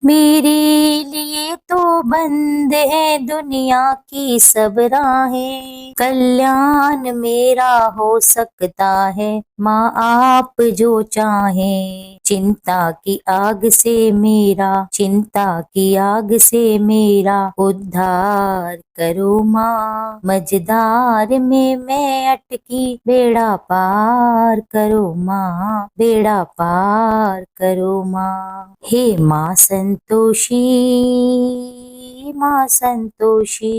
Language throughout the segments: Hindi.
मेरे लिए तो बंद है दुनिया की सब राहें, कल्याण मेरा हो सकता है माँ आप जो चाहें। चिंता की आग से मेरा उद्धार करो माँ, मझधार में मैं अटकी बेड़ा पार करो माँ, बेड़ा पार करो माँ। हे माँ संतोषी, माँ संतोषी।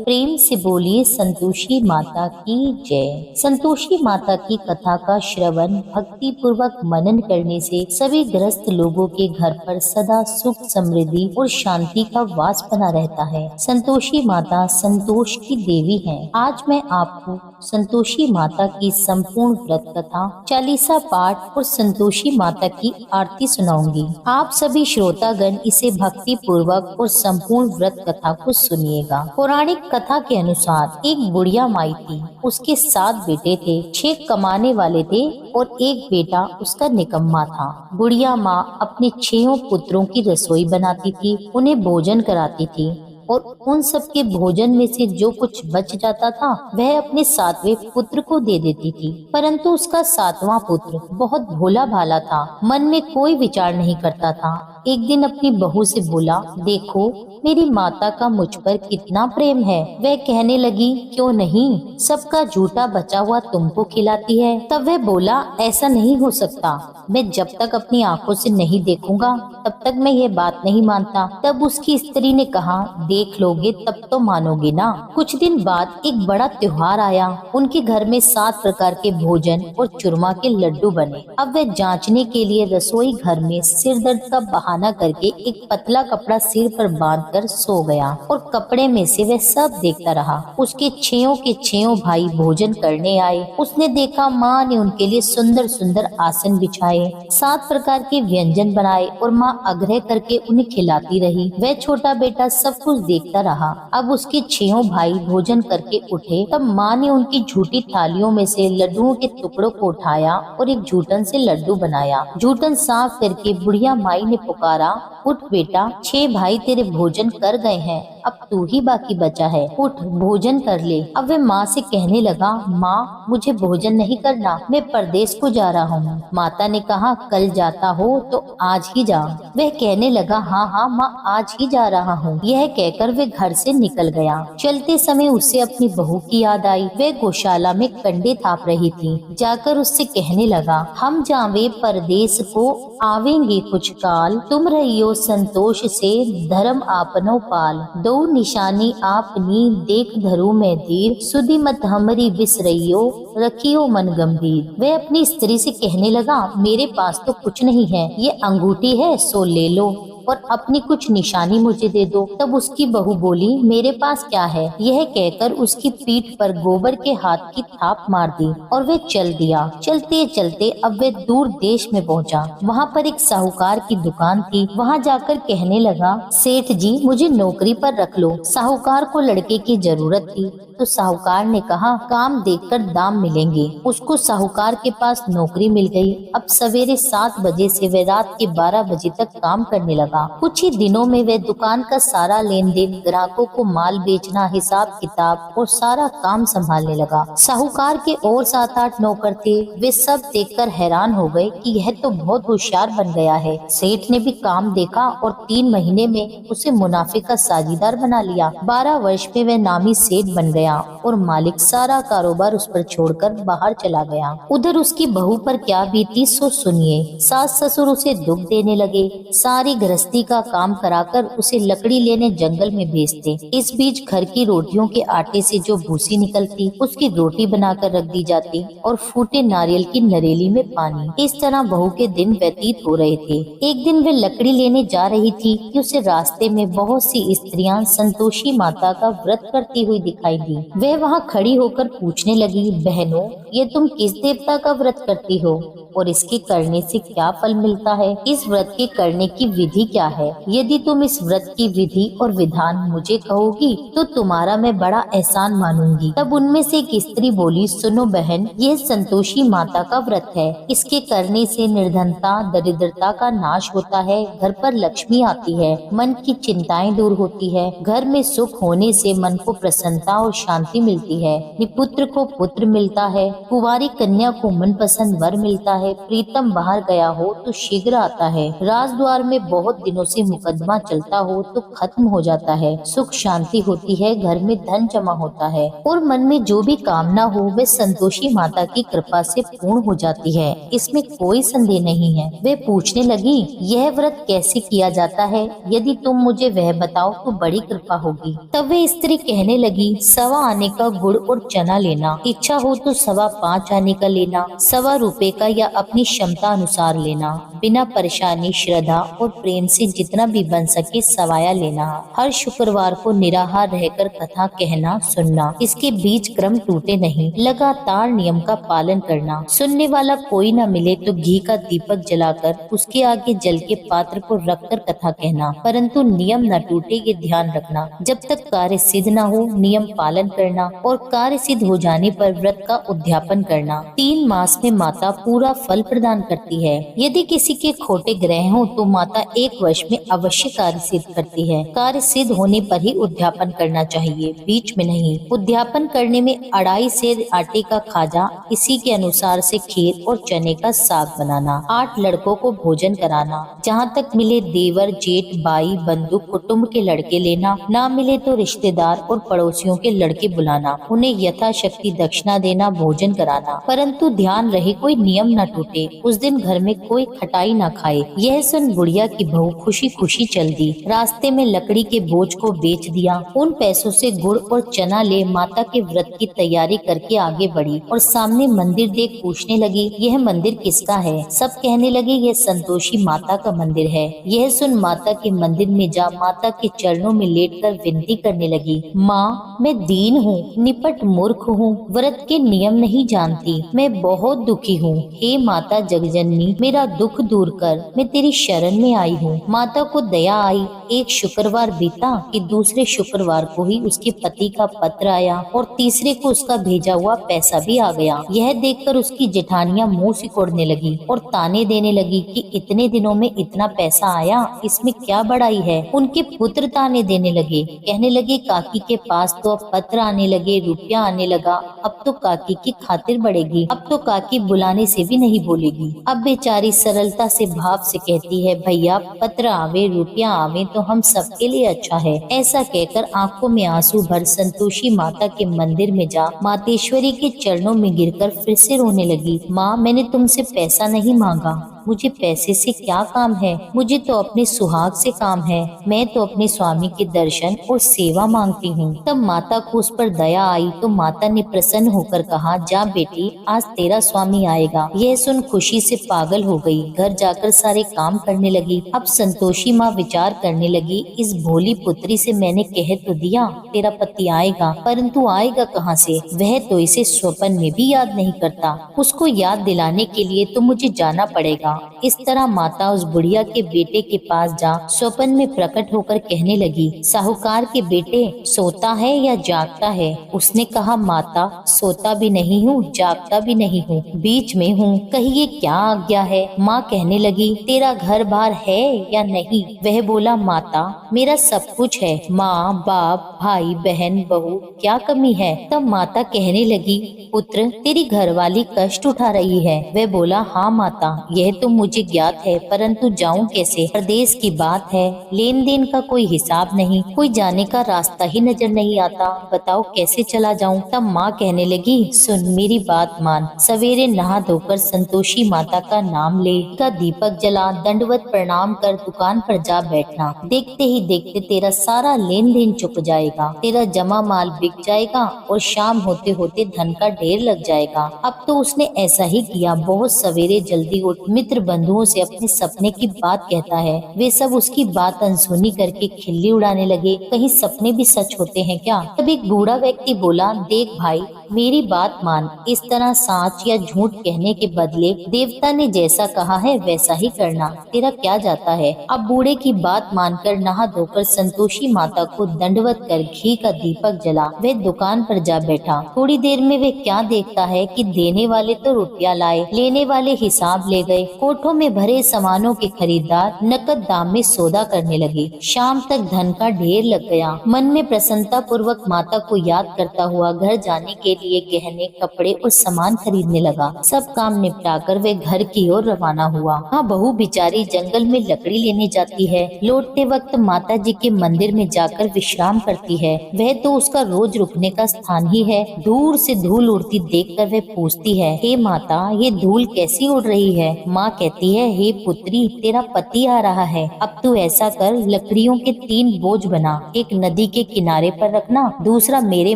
प्रेम से बोलिए संतोषी माता की जय। संतोषी माता की कथा का श्रवण भक्ति पूर्वक मनन करने से सभी ग्रस्त लोगों के घर पर सदा सुख समृद्धि और शांति का वास बना रहता है। संतोषी माता संतोष की देवी है। आज मैं आपको संतोषी माता की संपूर्ण व्रत कथा, चालीसा पाठ और संतोषी माता की आरती सुनाऊंगी। आप सभी श्रोतागण इसे भक्ति पूर्वक और संपूर्ण व्रत कथा को सुनिएगा। पौराणिक कथा के अनुसार एक बुढ़िया माई थी। उसके 7 बेटे थे, 6 कमाने वाले थे और एक बेटा उसका निकम्मा था। बुढ़िया माँ अपने 6 पुत्रों की रसोई बनाती थी, उन्हें भोजन कराती थी और उन सब के भोजन में से जो कुछ बच जाता था वह अपने 7वें पुत्र को दे देती थी। परंतु उसका 7वां पुत्र बहुत भोला भाला था, मन में कोई विचार नहीं करता था। एक दिन अपनी बहू से बोला, देखो मेरी माता का मुझ पर कितना प्रेम है। वह कहने लगी, क्यों नहीं, सबका झूठा बचा हुआ तुमको खिलाती है। तब वह बोला, ऐसा नहीं हो सकता, मैं जब तक अपनी आंखों से नहीं देखूंगा तब तक मैं ये बात नहीं मानता। तब उसकी स्त्री ने कहा, देख लोगे तब तो मानोगे ना। कुछ दिन बाद एक बड़ा त्योहार आया। उनके घर में 7 प्रकार के भोजन और चूरमा के लड्डू बने। अब वह जांचने के लिए रसोई घर में सिर दर्द का बहाना करके एक पतला कपड़ा सिर पर बांधकर सो गया और कपड़े में से वह सब देखता रहा। उसके 6 के 6 भाई भोजन करने आए। उसने देखा माँ ने उनके लिए सुंदर सुंदर आसन बिछाए, 7 प्रकार के व्यंजन बनाए और माँ आग्रह करके उन्हें खिलाती रही। वह छोटा बेटा सब कुछ देखता रहा। अब उसके 6 भाई भोजन करके उठे, तब माँ ने उनकी झूठी थालियों में से लड्डुओं के टुकड़ों को उठाया और एक जूठन से लड्डू बनाया। जूठन साफ करके बुढ़िया माई ने पुकारा, उठ बेटा, 6 भाई तेरे भोजन कर गए हैं, अब तू ही बाकी बचा है, उठ भोजन कर ले। अब वह माँ से कहने लगा, माँ मुझे भोजन नहीं करना, मैं परदेश को जा रहा हूँ। माता ने कहा, कल जाता हो तो आज ही जा। वह कहने लगा, हाँ हाँ माँ, आज ही जा रहा हूँ। यह कहकर वे घर से निकल गया। चलते समय उसे अपनी बहू की याद आई। वह गौशाला में कंडे थाप रही थी। जाकर उससे कहने लगा, हम जावे परदेश को आवेंगे कुछ काल, तुम रहियो संतोष से धर्म आपनो पाल। दो निशानी आपनी देख धरू में धीर, सुधि मत हमरी बिसरइयो रखियो मन गंभीर। वह अपनी स्त्री से कहने लगा, मेरे पास तो कुछ नहीं है, ये अंगूठी है सो ले लो और अपनी कुछ निशानी मुझे दे दो। तब उसकी बहू बोली, मेरे पास क्या है। यह कहकर उसकी पीठ पर गोबर के हाथ की थाप मार दी और वह चल दिया। चलते चलते अब वह दूर देश में पहुंचा। वहां पर एक साहूकार की दुकान थी। वहां जाकर कहने लगा, सेठ जी मुझे नौकरी पर रख लो। साहूकार को लड़के की जरूरत थी तो साहूकार ने कहा, काम देखकर दाम मिलेंगे। उसको साहूकार के पास नौकरी मिल गई। अब सवेरे 7 बजे से वह रात के 12 बजे तक काम करने लगा। कुछ ही दिनों में वह दुकान का सारा लेन देन, ग्राहकों को माल बेचना, हिसाब किताब और सारा काम संभालने लगा। साहूकार के और 7-8 नौकर थे। वे सब देखकर हैरान हो गए कि यह तो बहुत होशियार बन गया है। सेठ ने भी काम देखा और 3 महीने में उसे मुनाफे का साझीदार बना लिया। 12 वर्ष में वह नामी सेठ बन गया और मालिक सारा कारोबार उस पर छोड़कर बाहर चला गया। उधर उसकी बहू पर क्या बीती सो सुनिए। सास ससुर उसे दुख देने लगे। सारी गृहस्थी का काम कराकर उसे लकड़ी लेने जंगल में भेजते। इस बीच घर की रोटियों के आटे से जो भूसी निकलती उसकी रोटी बनाकर रख दी जाती और फूटे नारियल की नरेली में पानी। इस तरह बहू के दिन व्यतीत हो रहे थे। एक दिन वे लकड़ी लेने जा रही थी कि उसे रास्ते में बहुत सी स्त्रियां संतोषी माता का व्रत करती हुई दिखाई दी। वह वहाँ खड़ी होकर पूछने लगी, बहनों ये तुम किस देवता का व्रत करती हो और इसके करने से क्या फल मिलता है? इस व्रत के करने की विधि क्या है? यदि तुम इस व्रत की विधि और विधान मुझे कहोगी तो तुम्हारा मैं बड़ा एहसान मानूंगी। तब उनमें से एक स्त्री बोली, सुनो बहन, यह संतोषी माता का व्रत है। इसके करने से निर्धनता दरिद्रता का नाश होता है, घर पर लक्ष्मी आती है, मन की चिंताएं दूर होती है, घर में सुख होने से मन को प्रसन्नता और शांति मिलती है, निपुत्र को पुत्र मिलता है, कुंवारी कन्या को मनपसंद वर मिलता है, प्रीतम बाहर गया हो तो शीघ्र आता है, राजद्वार में बहुत दिनों से मुकदमा चलता हो तो खत्म हो जाता है, सुख शांति होती है, घर में धन जमा होता है और मन में जो भी कामना हो वह संतोषी माता की कृपा से पूर्ण हो जाती है। इसमें कोई संदेह नहीं है। वे पूछने लगी, यह व्रत कैसे किया जाता है? यदि तुम मुझे वह बताओ तो बड़ी कृपा होगी। तब वे स्त्री कहने लगी, 1.25 आने का गुड़ और चना लेना, इच्छा हो तो 5.25 आने का लेना, 1.25 रुपए का या अपनी क्षमता अनुसार लेना, बिना परेशानी श्रद्धा और प्रेम से जितना भी बन सके सवाया लेना। हर शुक्रवार को निराहार रहकर कथा कहना सुनना, इसके बीच क्रम टूटे नहीं, लगातार नियम का पालन करना, सुनने वाला कोई न मिले तो घी का दीपक जलाकर उसके आगे जल के पात्र को रखकर कथा कहना, परंतु नियम न टूटे ये ध्यान रखना। जब तक कार्य सिद्ध न हो नियम पालन करना और कार्य सिद्ध हो जाने पर व्रत का उद्यापन करना। 3 मास में माता पूरा फल प्रदान करती है। यदि किसी के खोटे ग्रह हो तो माता 1 वर्ष में अवश्य कार्य सिद्ध करती है। कार्य सिद्ध होने पर ही उद्यापन करना चाहिए, बीच में नहीं। उद्यापन करने में 2.5 सेर आटे का खाजा, इसी के अनुसार से खीर और चने का साग बनाना, 8 लड़कों को भोजन कराना, जहाँ तक मिले देवर जेठ बाई बंधु कुटुंब के लड़के लेना, ना मिले तो रिश्तेदार और पड़ोसियों के लड़के बुलाना, उन्हें यथाशक्ति दक्षिणा देना, भोजन कराना, परंतु ध्यान रहे कोई नियम न टूटे। उस दिन घर में कोई खटाई न खाए। यह सुन बुढ़िया की बहू खुशी खुशी चल दी। रास्ते में लकड़ी के बोझ को बेच दिया। उन पैसों से गुड़ और चना ले माता के व्रत की तैयारी करके आगे बढ़ी और सामने मंदिर देख पूछने लगी, यह मंदिर किसका है? सब कहने लगे, यह संतोषी माता का मंदिर है। यह सुन माता के मंदिर में जा माता के चरणों में लेटकर विनती करने लगी, माँ मैं दीन हूँ, निपट मूर्ख हूँ, व्रत के नियम नहीं जानती, मैं बहुत दुखी हूँ। हे माता जगजननी, मेरा दुख दूर कर, मैं तेरी शरण में आई हूँ। माता को दया आई। एक शुक्रवार बीता कि दूसरे शुक्रवार को ही उसके पति का पत्र आया और तीसरे को उसका भेजा हुआ पैसा भी आ गया। यह देखकर उसकी जेठानियां मुंह सिकोड़ने लगी और ताने देने लगी कि इतने दिनों में इतना पैसा आया, इसमें क्या बड़ाई है। उनके पुत्र ताने देने लगे, कहने लगे काकी के पास तो अब पत्र आने लगे, रुपया आने लगा, अब तो काकी की खातिर बढ़ेगी, अब तो काकी बुलाने से भी नहीं बोलेगी। अब बेचारी सरलता से भाव से कहती है, भैया पत्र आवे रुपया आवे तो हम सबके लिए अच्छा है। ऐसा कहकर आंखों में आंसू भर संतोषी माता के मंदिर में जा मातेश्वरी के चरणों में गिरकर फिर से रोने लगी। माँ मैंने तुमसे पैसा नहीं मांगा, मुझे पैसे से क्या काम है, मुझे तो अपने सुहाग से काम है, मैं तो अपने स्वामी के दर्शन और सेवा मांगती हूँ। तब माता को उस पर दया आई तो माता ने प्रसन्न होकर कहा, जा बेटी आज तेरा स्वामी आएगा। यह सुन खुशी से पागल हो गई, घर जाकर सारे काम करने लगी। अब संतोषी माँ विचार करने लगी, इस भोली पुत्री से मैंने कह तो दिया तेरा पति आएगा, परंतु आएगा कहाँ से, वह तो इसे स्वप्न में भी याद नहीं करता, उसको याद दिलाने के लिए तो मुझे जाना पड़ेगा। इस तरह माता उस बुढ़िया के बेटे के पास जा स्वप्न में प्रकट होकर कहने लगी, साहूकार के बेटे सोता है या जागता है? उसने कहा, माता सोता भी नहीं हूँ जागता भी नहीं हूँ, बीच में हूँ, कहिए क्या आज्ञा है? माँ कहने लगी, तेरा घर बार है या नहीं? वह बोला, माता मेरा सब कुछ है, माँ बाप भाई बहन बहू क्या कमी है? तब माता कहने लगी, पुत्र तेरी घरवाली कष्ट उठा रही है। वह बोला, हाँ माता यह तो मुझे ज्ञात है, परंतु जाऊं कैसे? प्रदेश की बात है, लेन देन का कोई हिसाब नहीं, कोई जाने का रास्ता ही नजर नहीं आता, बताओ कैसे चला जाऊं? तब माँ कहने लगी, सुन मेरी बात मान, सवेरे नहा धोकर संतोषी माता का नाम ले, का दीपक जला, दंडवत प्रणाम कर दुकान पर जा बैठना, देखते ही देखते तेरा सारा लेन देन चुक जाएगा, तेरा जमा माल बिक जाएगा और शाम होते होते धन का ढेर लग जाएगा। अब तो उसने ऐसा ही किया। बहुत सवेरे जल्दी उठ मित्र बंधुओं से अपने सपने की बात कहता है। वे सब उसकी बात अनसुनी करके खिल्ली उड़ाने लगे, कहीं सपने भी सच होते हैं क्या? तब एक बूढ़ा व्यक्ति बोला, देख भाई मेरी बात मान, इस तरह साच या झूठ कहने के बदले देवता ने जैसा कहा है वैसा ही करना, तेरा क्या जाता है। अब बूढ़े की बात मानकर नहा धोकर संतोषी माता को दंडवत कर घी का दीपक जला वह दुकान पर जा बैठा। थोड़ी देर में वे क्या देखता है कि देने वाले तो रुपया लाए, लेने वाले हिसाब ले गए। कोठों में भरे सामानों के खरीदार नकद दाम में सौदा करने लगे। शाम तक धन का ढेर लग गया। मन में प्रसन्नता पूर्वक माता को याद करता हुआ घर जाने के लिए गहने, कपड़े और सामान खरीदने लगा। सब काम निपटाकर वे घर की ओर रवाना हुआ। हाँ, बहू बेचारी जंगल में लकड़ी लेने जाती है। लौटते वक्त माता जी के मंदिर में जाकर विश्राम करती है। वह तो उसका रोज रुकने का स्थान ही है। दूर से धूल उड़ती देखकर वह पूछती है, हे माता, ये धूल कैसी उड़ रही है। माँ कहती है, हे पुत्री, तेरा पति आ रहा है। अब तू ऐसा कर, लकड़ियों के 3 बोझ बना, एक नदी के किनारे पर रखना, दूसरा मेरे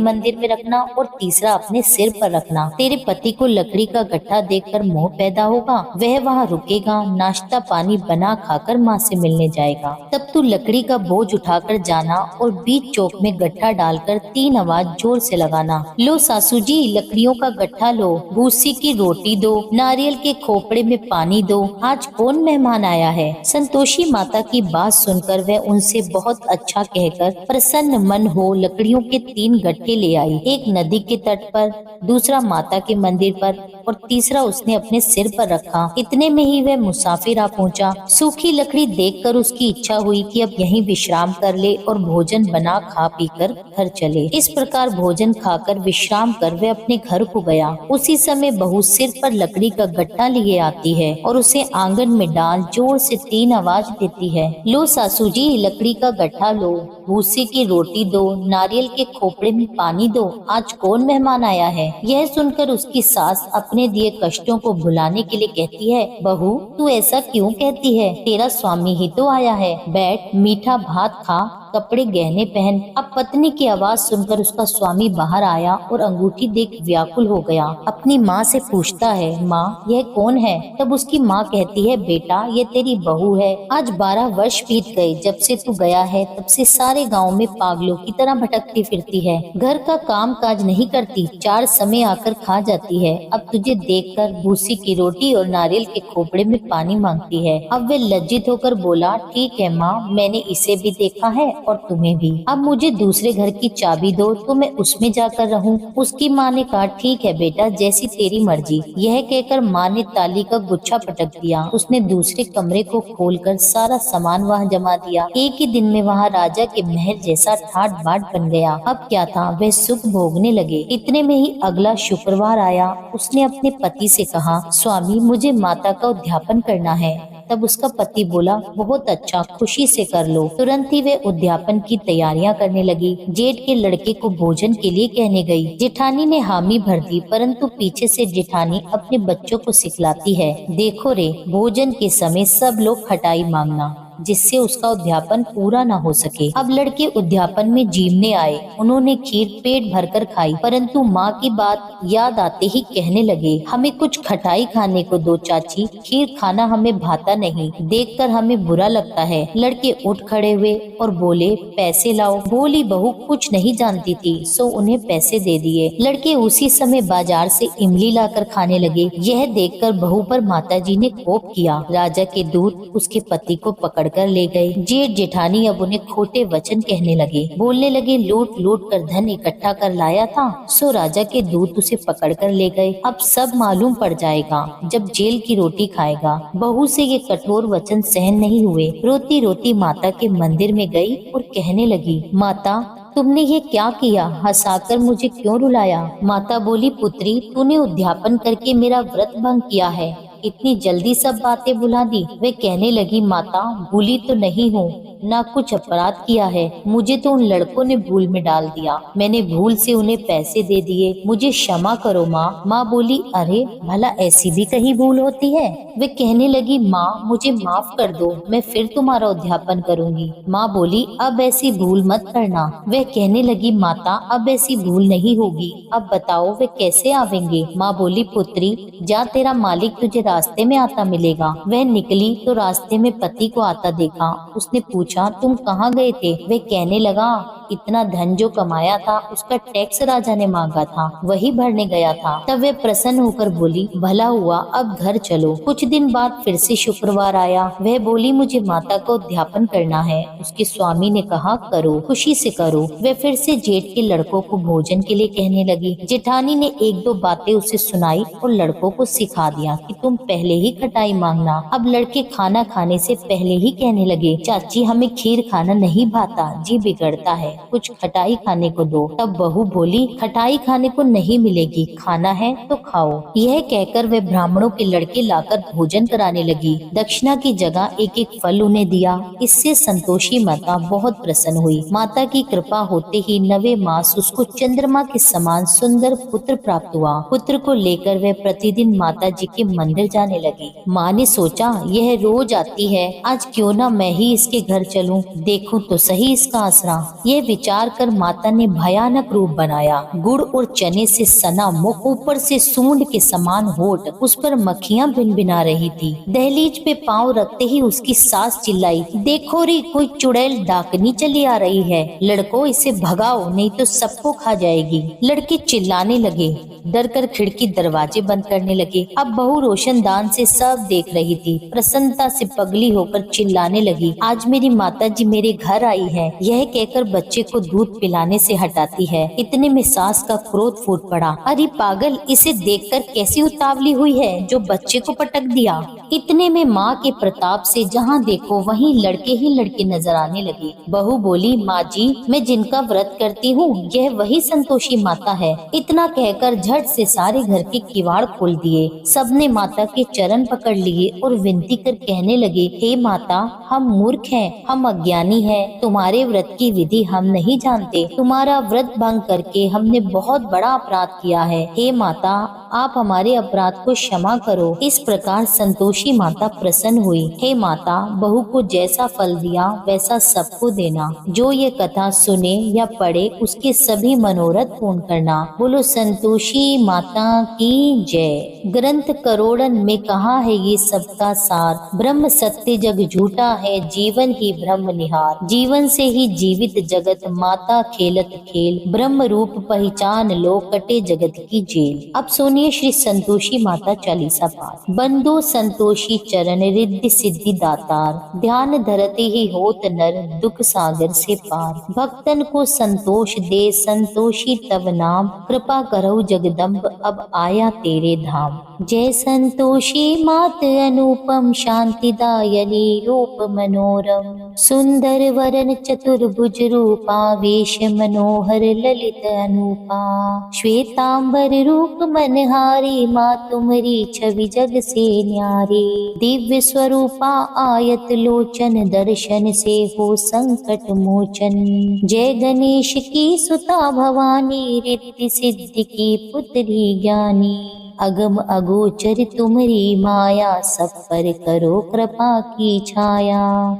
मंदिर में रखना और तीसरा अपने सिर पर रखना। तेरे पति को लकड़ी का गट्ठा देखकर मोह पैदा होगा, वह वहाँ रुकेगा, नाश्ता पानी बना खाकर माँ से मिलने जाएगा। तब तू लकड़ी का बोझ उठाकर जाना और बीच चौक में गट्ठा डालकर 3 आवाज जोर से लगाना, लो सासू जी, लकड़ियों का गट्ठा लो, भूसी की रोटी दो, नारियल के खोपड़े में पानी दो, आज कौन मेहमान आया है। संतोषी माता की बात सुनकर वह उनसे बहुत अच्छा कहकर प्रसन्न मन हो लकड़ियों के 3 गट्ठे ले आई। एक नदी के तट पर, दूसरा माता के मंदिर पर और तीसरा उसने अपने सिर पर रखा। इतने में ही वह मुसाफिर आ पहुंचा। सूखी लकड़ी देखकर उसकी इच्छा हुई कि अब यहीं विश्राम कर ले और भोजन बना खा पी कर घर चले। इस प्रकार भोजन खाकर विश्राम कर वह अपने घर को गया। उसी समय बहू सिर पर लकड़ी का गट्ठा लिए आती है और उसे आंगन में डाल जोर से 3 आवाज देती है, लो सासू जी, लकड़ी का गट्ठा लो, भूसी की रोटी दो, नारियल के खोपड़े में पानी दो, आज कौन मेहमान आया है। यह सुनकर उसकी सास अपने दिए कष्टों को भुलाने के लिए कहती है, बहू, तू ऐसा क्यों कहती है, तेरा स्वामी ही तो आया है, बैठ, मीठा भात खा, कपड़े गहने पहन। अब पत्नी की आवाज सुनकर उसका स्वामी बाहर आया और अंगूठी देख व्याकुल हो गया। अपनी माँ से पूछता है, माँ, यह कौन है। तब उसकी माँ कहती है, बेटा, ये तेरी बहू है। आज 12 वर्ष बीत गए जब से तू गया है, तब से सारे गांव में पागलों की तरह भटकती फिरती है, घर का काम काज नहीं करती, 4 समय आकर खा जाती है। अब तुझे देखकर भूसी की रोटी और नारियल के खोपड़े में पानी मांगती है। अब वे लज्जित होकर बोला, ठीक है माँ, मैंने इसे भी देखा है और तुम्हें भी। अब मुझे दूसरे घर की चाबी दो तो मैं उसमें जाकर रहूं। उसकी माँ ने कहा, ठीक है बेटा, जैसी तेरी मर्जी। यह कहकर माँ ने ताली का गुच्छा पटक दिया। उसने दूसरे कमरे को खोलकर सारा सामान वहाँ जमा दिया। एक ही दिन में वहाँ राजा के महल जैसा ठाट बाट बन गया। अब क्या था, वह सुख भोगने लगे। इतने में ही अगला शुक्रवार आया। उसने अपने पति से कहा, स्वामी, मुझे माता का उद्यापन करना है। तब उसका पति बोला, बहुत अच्छा, खुशी से कर लो। तुरंत ही वे उद्यापन की तैयारियां करने लगी। जेठ के लड़के को भोजन के लिए कहने गई। जेठानी ने हामी भर दी, परंतु पीछे से जेठानी अपने बच्चों को सिखलाती है, देखो रे, भोजन के समय सब लोग खटाई मांगना, जिससे उसका उद्यापन पूरा न हो सके। अब लड़के उद्यापन में जीवने आए। उन्होंने खीर पेट भरकर खाई, परंतु माँ की बात याद आते ही कहने लगे, हमें कुछ खटाई खाने को दो चाची, खीर खाना हमें भाता नहीं, देखकर हमें बुरा लगता है। लड़के उठ खड़े हुए और बोले, पैसे लाओ। बोली बहू कुछ नहीं जानती थी, सो उन्हें पैसे दे दिए। लड़के उसी समय बाजार से इमली लाकर खाने लगे। यह देखकर बहू पर माताजी ने कोप किया। राजा के दूत उसके पति को पकड़ कर ले गए। जेठ जेठानी अब उन्हें खोटे वचन कहने लगे, बोलने लगे, लूट लूट कर धन इकट्ठा कर लाया था, सो राजा के दूत उसे पकड़ कर ले गए। अब सब मालूम पड़ जाएगा जब जेल की रोटी खाएगा। बहू से ये कठोर वचन सहन नहीं हुए। रोती रोती माता के मंदिर में गई और कहने लगी, माता, तुमने ये क्या किया, हंसाकर मुझे क्यों रुलाया। माता बोली, पुत्री, तूने उद्यापन करके मेरा व्रत भंग किया है, इतनी जल्दी सब बातें भुला दी। वे कहने लगी, माता, भूली तो नहीं हूँ, ना कुछ अपराध किया है, मुझे तो उन लड़कों ने भूल में डाल दिया, मैंने भूल से उन्हें पैसे दे दिए, मुझे क्षमा करो माँ। माँ बोली, अरे भला ऐसी भी कहीं भूल होती है। वे कहने लगी, माँ, मुझे माफ कर दो, मैं फिर तुम्हारा उद्यापन करूंगी। माँ बोली, अब ऐसी भूल मत करना। वह कहने लगी, माता, अब ऐसी भूल नहीं होगी, अब बताओ वे कैसे आवेंगे। माँ बोली, पुत्री, जा, तेरा मालिक तुझे रास्ते में आता मिलेगा। वह निकली तो रास्ते में पति को आता देखा। उसने पूछा, तुम कहाँ गए थे। वे कहने लगा, इतना धन जो कमाया था उसका टैक्स राजा ने मांगा था, वही भरने गया था। तब वे प्रसन्न होकर बोली, भला हुआ, अब घर चलो। कुछ दिन बाद फिर से शुक्रवार आया। वह बोली, मुझे माता को अध्यापन करना है। उसके स्वामी ने कहा, करो, खुशी से करो। वे फिर से जेठ के लड़कों को भोजन के लिए कहने लगी। जेठानी ने एक दो बातें उसे सुनाई और लड़कों को सिखा दिया कि तुम पहले ही खटाई मांगना। अब लड़के खाना खाने से पहले ही कहने लगे, चाची हमें खीर खाना नहीं भाता, जी बिगड़ता है, कुछ खटाई खाने को दो। तब बहू बोली, खटाई खाने को नहीं मिलेगी, खाना है तो खाओ। यह कहकर वे ब्राह्मणों के लड़के लाकर भोजन कराने लगी। दक्षिणा की जगह एक एक फल उन्हें दिया। इससे संतोषी माता बहुत प्रसन्न हुई। माता की कृपा होते ही 9वें मास उसको चंद्रमा के समान सुंदर पुत्र प्राप्त हुआ। पुत्र को लेकर वह प्रतिदिन माता जी के मंदिर जाने लगी। माँ ने सोचा, यह रोज आती है, आज क्यों ना मैं ही इसके घर चलूं, देखूं तो सही इसका आसरा। यह विचार कर माता ने भयानक रूप बनाया। गुड़ और चने से सना मुख, ऊपर से सूंड के समान होठ, उस पर मक्खियां भिनभिना रही थी। दहलीज पे पांव रखते ही उसकी सास चिल्लाई, देखो रे, कोई चुड़ैल डाकनी चली आ रही है, लड़को इसे भगाओ नहीं तो सबको खा जाएगी। लड़के चिल्लाने लगे, डर कर खिड़की दरवाजे बंद करने लगे। अब बहू रोशनदान से सब देख रही थी। प्रसन्नता से पगली होकर चिल्लाने लगी, आज मेरी माता जी मेरे घर आई है। यह कहकर बच्चे को दूध पिलाने से हटाती है। इतने में सास का क्रोध फूट पड़ा, अरे पागल, इसे देखकर कैसी उतावली हुई है जो बच्चे को पटक दिया। इतने में माँ के प्रताप से जहाँ देखो वहीं लड़के ही लड़के नजर आने लगे। बहू बोली, माँ जी, मैं जिनका व्रत करती हूँ यह वही संतोषी माता है। इतना कहकर झट से सारे घर के किवाड़ खोल दिए। सबने माता के चरण पकड़ लिए और विनती कर कहने लगे, हे माता, हम मूर्ख हैं, हम अज्ञानी हैं, तुम्हारे व्रत की विधि हम नहीं जानते। तुम्हारा व्रत भंग करके हमने बहुत बड़ा अपराध किया है। हे माता, आप हमारे अपराध को क्षमा करो। इस प्रकार संतोषी माता प्रसन्न हुई। हे माता, बहू को जैसा फल दिया वैसा सबको देना। जो ये कथा सुने या पढ़े उसके सभी मनोरथ पूर्ण करना। बोलो संतोषी माता की जय। ग्रंथ करोड़न में कहा है ये सबका सार, ब्रह्म सत्य जग झूठा है, जीवन ही ब्रह्म निहार। जीवन से ही जीवित जगत, माता खेलत खेल, ब्रह्म रूप पहचान लो, कटे जगत की जेल। अब सुनिए श्री संतोषी माता चालीसा पाठ। बंदो संतोषी चरण, रिद्धि सिद्धि दातार, ध्यान धरते ही होत नर, दुख सागर से पार। भक्तन को संतोष दे, संतोषी तब नाम, कृपा करो जगदम्ब, अब आया तेरे धाम। जय संतोषी मात अनुपम, शांतिदायनी रूप मनोरम, सुंदर वरन चतुर्भुज रूपा, वेश मनोहर ललित अनुपा। श्वेतांबर रूप मनहारी, माँ तुम्हारी छवि जग से न्यारी। दिव्य स्वरूपा आयत लोचन, दर्शन से हो संकट मोचन। जय गणेश की सुता भवानी, रिद्धि सिद्धि की पुत्री ज्ञानी। अगम अगोचर तुम्हारी माया, सब पर करो कृपा की छाया।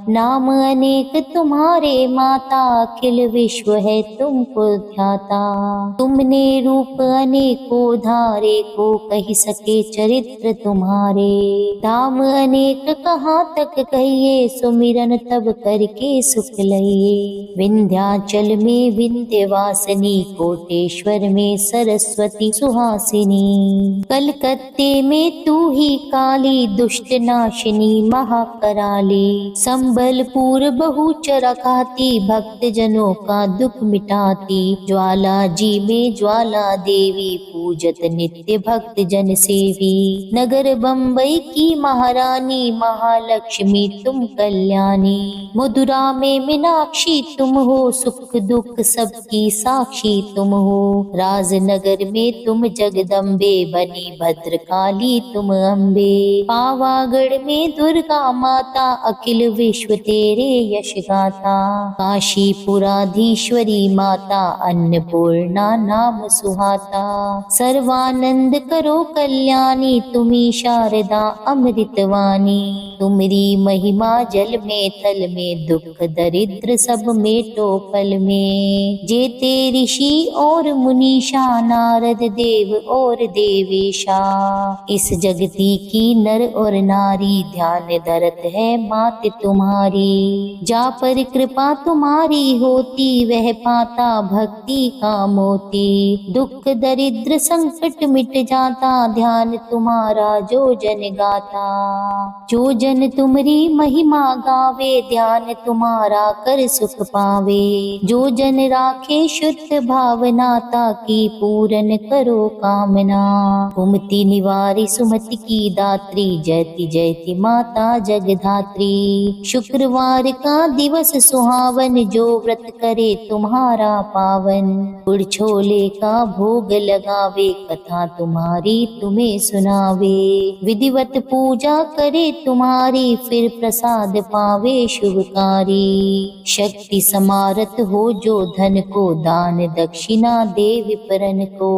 नाम अनेक तुम्हारे माता, अखिल विश्व है तुमको ध्याता। तुमने रूप अनेको धारे, को कही सके चरित्र तुम्हारे। धाम अनेक कहाँ तक कहिए, सुमिरन तब करके सुख लइए। विंध्याचल में विंध्यवासिनी, कोटेश्वर में सरस्वती सुहासिनी। कलकत्ते में तू ही काली, दुष्ट नाशिनी महाकराली। संबलपुर बहुचरा खाती, भक्त जनों का दुख मिटाती। ज्वाला जी में ज्वाला देवी, पूजत नित्य भक्त जन सेवी। नगर बम्बई की महारानी, महालक्ष्मी तुम कल्याणी। मथुरा में मीनाक्षी तुम हो, सुख दुख सबकी साक्षी तुम हो। राजनगर में तुम जगदम्बे, बनी भद्रकाली तुम अम्बे। पावागढ़ में दुर्गा माता, अखिल विश्व तेरे यश गाथा। काशीपुराधीश्वरी माता, अन्नपूर्णा नाम सुहाता। सर्वानंद करो कल्याणी, तुम्ही शारदा अमृतवाणी। तुम्हारी महिमा जल में थल में, दुख दरिद्र सब मेटो पल में। जेते ऋषि और मुनीषा, नारद देव और देवी। उपदेशा। इस जगती की नर और नारी ध्यान धरत है मात तुम्हारी। जा पर कृपा तुम्हारी होती वह पाता भक्ति का मोती। दुख दरिद्र संकट मिट जाता ध्यान तुम्हारा जो जन गाता। जो जन तुम्हारी महिमा गावे ध्यान तुम्हारा कर सुख पावे। जो जन राखे शुद्ध भावना ताकि पूरन करो कामना। कुमति निवारी सुमति की दात्री जयति जयति माता जगधात्री। शुक्रवार का दिवस सुहावन जो व्रत करे तुम्हारा पावन। गुड़ छोले का भोग लगावे कथा तुम्हारी तुम्हें सुनावे। विधिवत पूजा करे तुम्हारी फिर प्रसाद पावे शुभकारी। शक्ति समारत हो जो धन को दान दक्षिणा दे विप्रन को।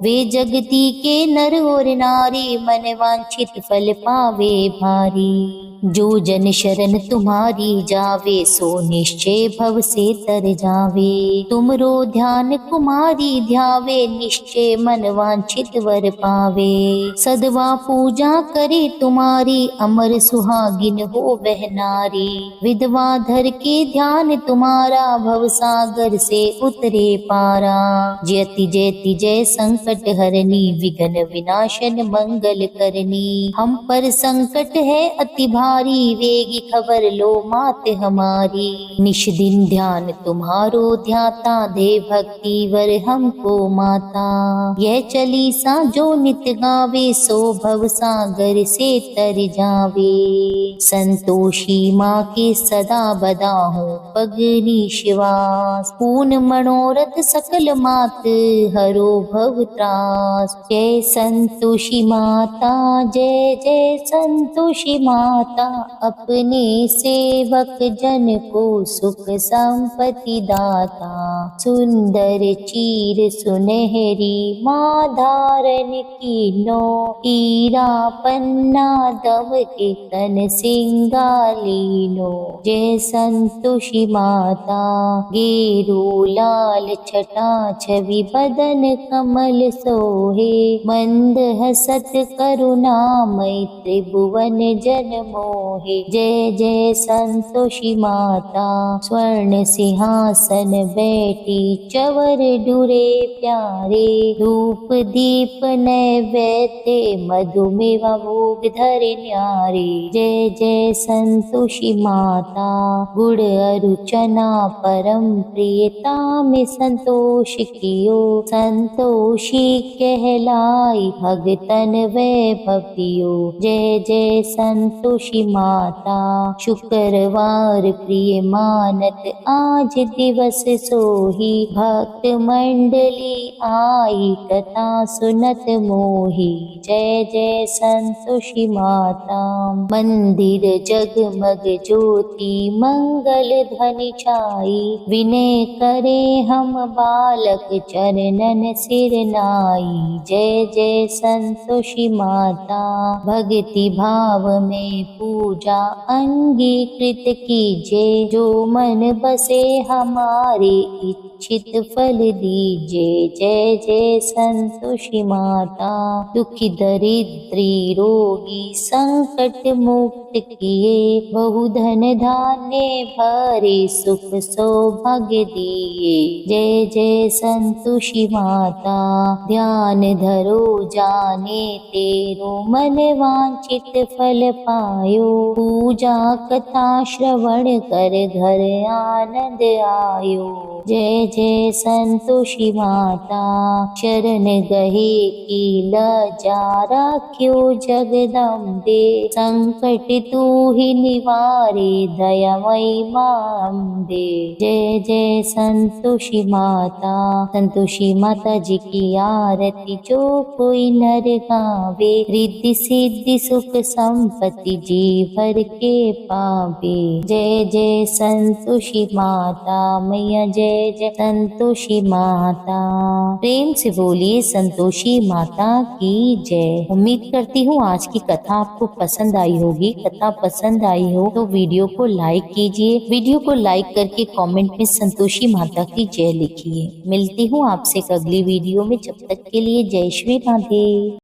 वे जगती के नर और नारी मन वांछित फल पावे भारी। जो जन शरण तुम्हारी जावे सो निश्चय भव से तर जावे। तुमरो ध्यान कुमारी ध्यावे निश्चय मन वांछित वर पावे। सदवा पूजा करे तुम्हारी अमर सुहागिन हो वह नारी। विधवा धर के ध्यान तुम्हारा भव सागर से उतरे पारा। जयति जयति जय संकट हरनी विघ्न विनाशन मंगल करनी। हम पर संकट है अति भारी वेगी खबर लो मात हमारी। निश दिन ध्यान तुम्हारो ध्याता दे भक्ति वर हमको माता। यह चालीसा जो नित गावे सो भव सागर से तर जावे। संतोषी माँ के सदा बदा हूँ पगनी शिवास। पूर्ण मनोरथ सकल मात हरो भव त्रास। जय संतोषी माता जय जय संतोषी माता। अपने सेवक जन को सुख संपत्ति दाता। सुंदर चीर सुनहरी माँ धारण कीनो। हीरा पन्ना दम के तन सिंगालीनो। जय संतोषी माता गेरू लाल छटा छवि बदन कमल सोहे। मंद हसत करुणा मैत्री भुवन जन मोहे। जय जय संतोषी माता स्वर्ण सिंहासन बैठी चवर डुरे प्यारे। धूप दीप नैवेद्य मधुमेवा भोग धरे न्यारे। जय जय संतोषी माता गुड़ अरु चना परम प्रियता में संतोष कियो। संतोषी कहलाई भगतन वैभव दियो। जय जय संतोषी माता शुक्रवार प्रिय मानत आज दिवस सोही। भक्त मंडली आई कथा सुनत मोही। जय जय संतोषी माता मंदिर जगमग ज्योति मंगल ध्वनि छाई। विनय करे हम बालक चरणन सिर नाई। जय जय संतोषी माता भक्ति भाव में पूजा अंगीकृत कीजिए। जो मन बसे हमारे इच्छित फल दीजिए। जय जय संतोषी माता दुखी दरिद्री रोगी संकट मुक्त किए। बहु धन धान्य भरे सुख सौभाग्य दिए। जय जय संतोषी माता ध्यान धरो जाने तेरो मन वांछित फल पायो। पूजा कथा श्रवण कर घर आनंद आयो। जय जय संतोषी माता शरण गहे की लजा राख्यो जगदम्बे। संकट तू ही निवारे दयामयी माँ अम्बे। जय जय संतोषी माता संतोषी माता जी की आरती जो कोई नर गावे। रिद्धि सिद्धि सुख संपत्ति जी भर के पावे। जय जय संतोषी माता मैया जय जय संतोषी माता। प्रेम से बोलिए संतोषी माता की जय। उम्मीद करती हूँ आज की कथा आपको पसंद आई होगी। कथा पसंद आई हो तो वीडियो को लाइक कीजिए। वीडियो को लाइक करके कमेंट में संतोषी माता की जय लिखिए। मिलती हूँ आपसे अगली वीडियो में। जब तक के लिए जय श्री राधे।